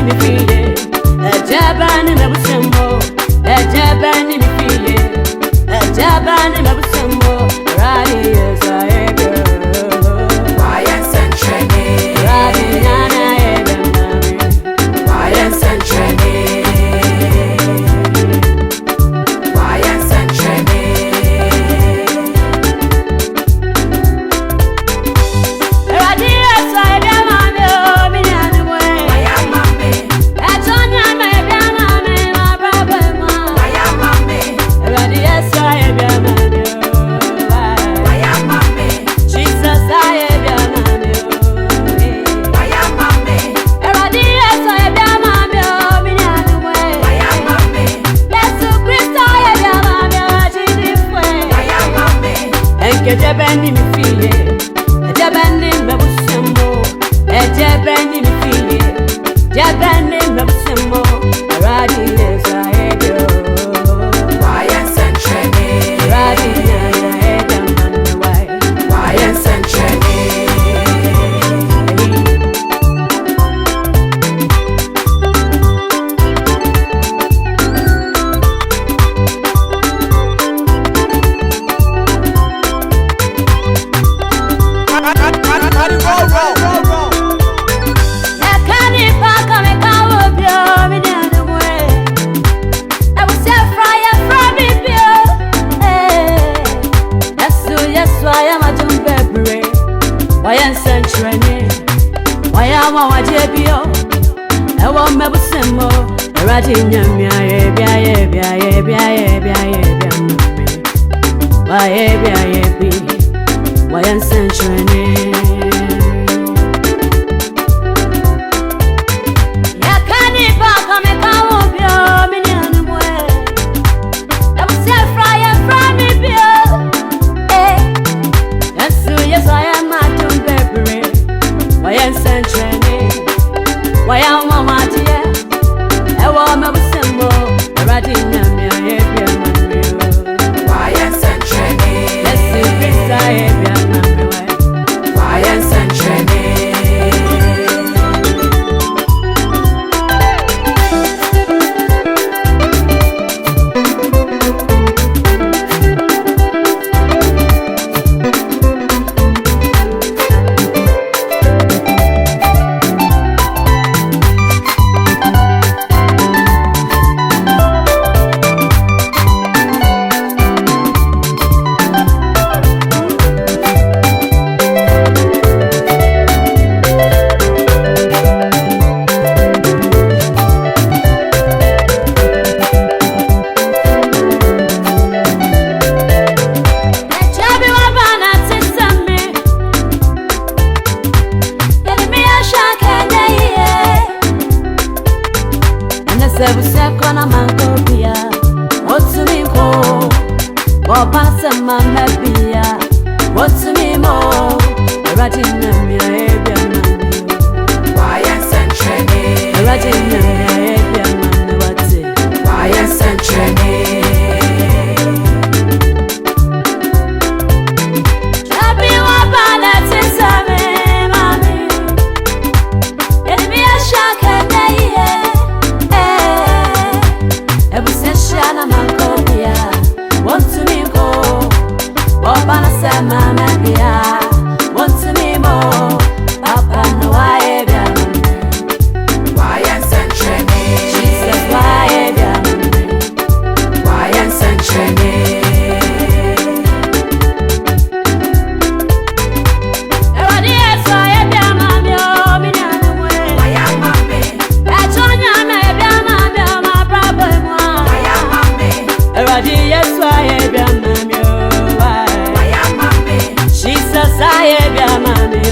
me feel. A jaban in a bushamo. A jaban in me feel. A jaban in a bushamo. Radi is a girl. Why and century? Radi nana ebemami. Why and century? Why and century? Radi is a ebemami. Me nana way. Why am mommy? That's on your ebemami. My brother man. Why am mommy? Radi is a ebemami. Why am mommy? Jesus I ebemami. Why am mommy? Radi is a ebemami. Me nana way. Why am mommy? Yesu Kristo ebemami. Chidifwe. Why am mommy? Enke jebeni mi fiye. Jebeni me busemo. Jebeni mi fiye. Jebeni me busemo. Radi is a ebyo. Why and century? Radi na ebemami way. Why and century? Yakani paka me kawo bio mi nanu way. I was say fire from me bio. Yesu I am a jumbebre. Why and century? Why am I wajebio? I want me busemo. Radi nyamia ebia ebia ebia ebia ebia mami. Why ebia ebi? Why and century? Yakani paka me kawo bio mi nanu way. I was say fire from me bio. Yes, I am a jumbebre. Why and century? Why am I matia? I want me busemo. Radi nyamia ebia mami. Why and century? Yesu Kristo ebia mami way. Why and century? Sekona mangobia, otumiko, wapasa mamabia, otumimo, radina mia ebia mami. Why and century? Radina mia ebia mami wate. Why and century? Chabi wabana tisame mami, enemi ashake neye. Ebuseshana mankobia, want to me go. Obana sama mabia, want to me more. Papa no I ebia mami. Why and century? Jesus why ebia mami. Why and century? Ewadi eso ebia mami o mi nanu way. Why am mommy? Echonya me ebia mami o ma problem wa. Why am mommy? Ewadi eso ebia mami o why. Why am mommy? Jesus I ebia mami.